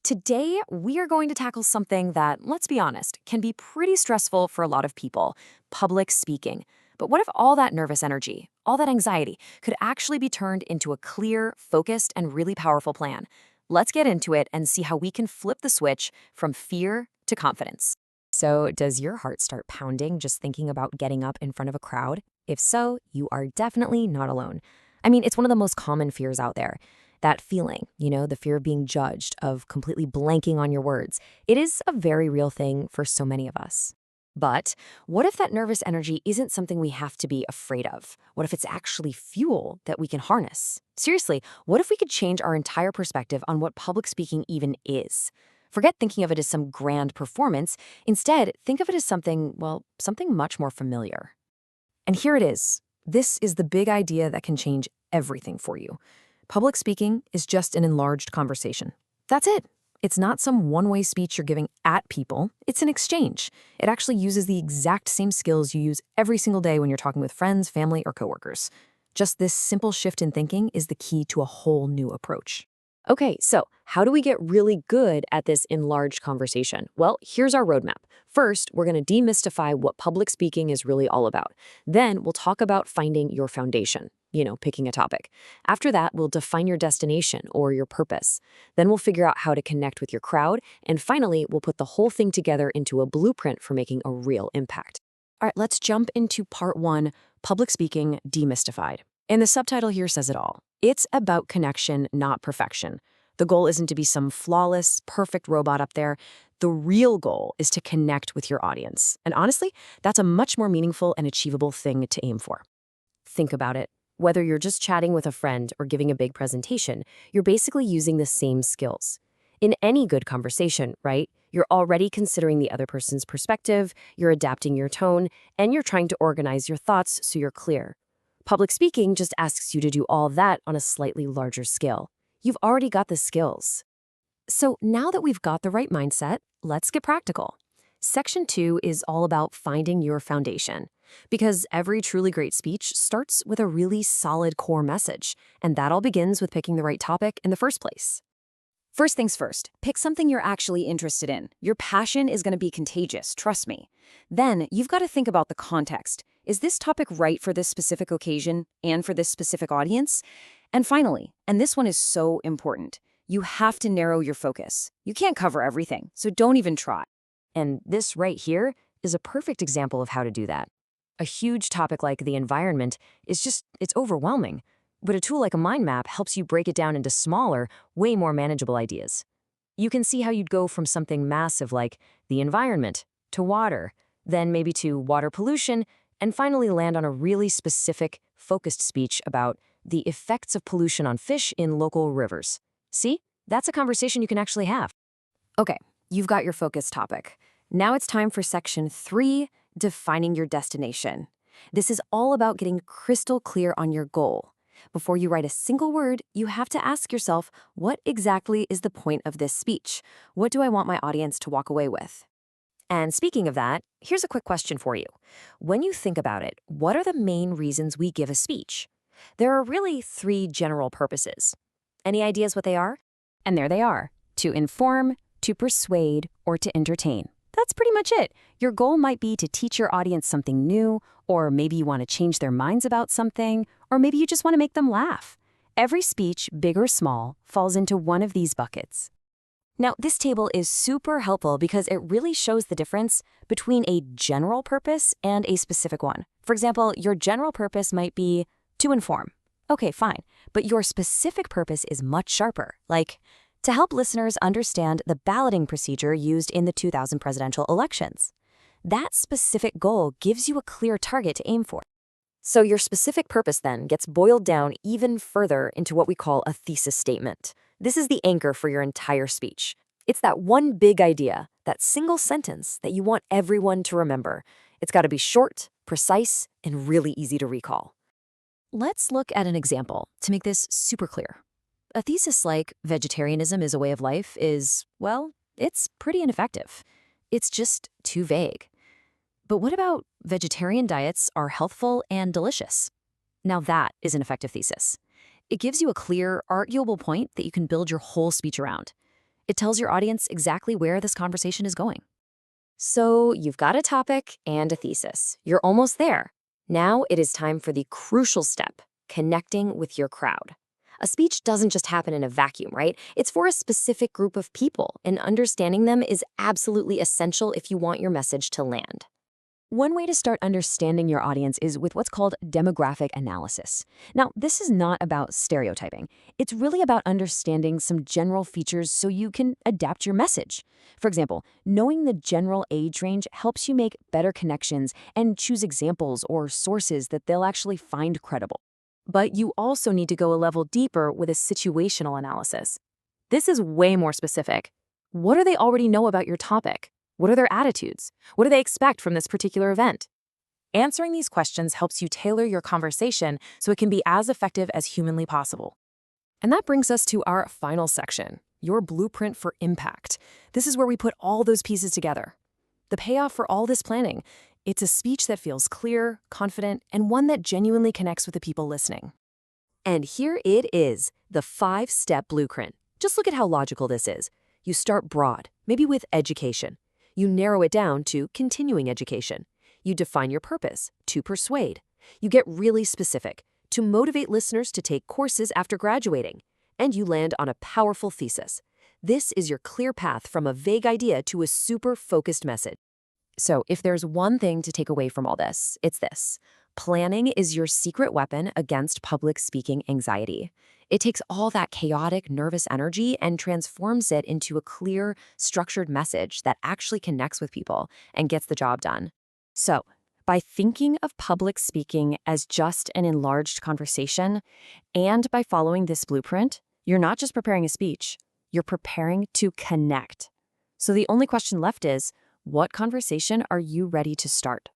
Today, we are going to tackle something that, let's be honest, can be pretty stressful for a lot of people: public speaking. But what if all that nervous energy, all that anxiety, could actually be turned into a clear, focused, and really powerful plan? Let's get into it and see how we can flip the switch from fear to confidence. So, does your heart start pounding just thinking about getting up in front of a crowd? If so, you are definitely not alone. I mean, it's one of the most common fears out there. That feeling, the fear of being judged, of completely blanking on your words. It is a very real thing for so many of us. But what if that nervous energy isn't something we have to be afraid of? What if it's actually fuel that we can harness? Seriously, what if we could change our entire perspective on what public speaking even is? Forget thinking of it as some grand performance. Instead, think of it as something, well, something much more familiar. And here it is. This is the big idea that can change everything for you. Public speaking is just an enlarged conversation. That's it. It's not some one-way speech you're giving at people. It's an exchange. It actually uses the exact same skills you use every single day when you're talking with friends, family, or coworkers. Just this simple shift in thinking is the key to a whole new approach. Okay, so how do we get really good at this enlarged conversation? Well, here's our roadmap. First, we're going to demystify what public speaking is really all about. Then we'll talk about finding your foundation, picking a topic. After that, we'll define your destination or your purpose. Then we'll figure out how to connect with your crowd. And finally, we'll put the whole thing together into a blueprint for making a real impact. All right, let's jump into part 1, public speaking demystified. And the subtitle here says it all. It's about connection, not perfection. The goal isn't to be some flawless, perfect robot up there. The real goal is to connect with your audience. And honestly, that's a much more meaningful and achievable thing to aim for. Think about it. Whether you're just chatting with a friend or giving a big presentation, you're basically using the same skills. In any good conversation, right? You're already considering the other person's perspective, you're adapting your tone, and you're trying to organize your thoughts so you're clear. Public speaking just asks you to do all that on a slightly larger scale. You've already got the skills. So now that we've got the right mindset, let's get practical. Section 2 is all about finding your foundation. Because every truly great speech starts with a really solid core message, and that all begins with picking the right topic in the first place. First things first, pick something you're actually interested in. Your passion is going to be contagious, trust me. Then you've got to think about the context. Is this topic right for this specific occasion and for this specific audience? And finally, and this one is so important, you have to narrow your focus. You can't cover everything, so don't even try. And this right here is a perfect example of how to do that. A huge topic like the environment it's overwhelming. But a tool like a mind map helps you break it down into smaller, way more manageable ideas. You can see how you'd go from something massive like the environment to water, then maybe to water pollution, and finally land on a really specific, focused speech about the effects of pollution on fish in local rivers. See? That's a conversation you can actually have. Okay, you've got your focus topic. Now it's time for section 3, defining your destination. This is all about getting crystal clear on your goal. Before you write a single word, you have to ask yourself, what exactly is the point of this speech? What do I want my audience to walk away with? And speaking of that, here's a quick question for you. When you think about it, what are the main reasons we give a speech? There are really 3 general purposes. Any ideas what they are? And there they are: to inform, to persuade, or to entertain. That's pretty much it. Your goal might be to teach your audience something new, or maybe you want to change their minds about something, or maybe you just want to make them laugh. Every speech, big or small, falls into one of these buckets. Now, this table is super helpful because it really shows the difference between a general purpose and a specific one. For example, your general purpose might be to inform. Okay, fine. But your specific purpose is much sharper, like to help listeners understand the balloting procedure used in the 2000 presidential elections. That specific goal gives you a clear target to aim for. So your specific purpose then gets boiled down even further into what we call a thesis statement. This is the anchor for your entire speech. It's that one big idea, that single sentence that you want everyone to remember. It's got to be short, precise, and really easy to recall. Let's look at an example to make this super clear. A thesis like vegetarianism is a way of life is, well, it's pretty ineffective. It's just too vague. But what about vegetarian diets are healthful and delicious? Now that is an effective thesis. It gives you a clear, arguable point that you can build your whole speech around. It tells your audience exactly where this conversation is going. So you've got a topic and a thesis. You're almost there. Now it is time for the crucial step, connecting with your crowd. A speech doesn't just happen in a vacuum, right? It's for a specific group of people, and understanding them is absolutely essential if you want your message to land. One way to start understanding your audience is with what's called demographic analysis. Now, this is not about stereotyping. It's really about understanding some general features so you can adapt your message. For example, knowing the general age range helps you make better connections and choose examples or sources that they'll actually find credible. But you also need to go a level deeper with a situational analysis. This is way more specific. What do they already know about your topic? What are their attitudes? What do they expect from this particular event? Answering these questions helps you tailor your conversation so it can be as effective as humanly possible. And that brings us to our final section, your blueprint for impact. This is where we put all those pieces together. The payoff for all this planning, it's a speech that feels clear, confident, and one that genuinely connects with the people listening. And here it is, the 5-step blueprint. Just look at how logical this is. You start broad, maybe with education. You narrow it down to continuing education. You define your purpose, to persuade. You get really specific, to motivate listeners to take courses after graduating. And you land on a powerful thesis. This is your clear path from a vague idea to a super focused message. So if there's one thing to take away from all this, it's this. Planning is your secret weapon against public speaking anxiety. It takes all that chaotic, nervous energy and transforms it into a clear, structured message that actually connects with people and gets the job done. So, by thinking of public speaking as just an enlarged conversation, and by following this blueprint, you're not just preparing a speech, you're preparing to connect. So the only question left is, what conversation are you ready to start?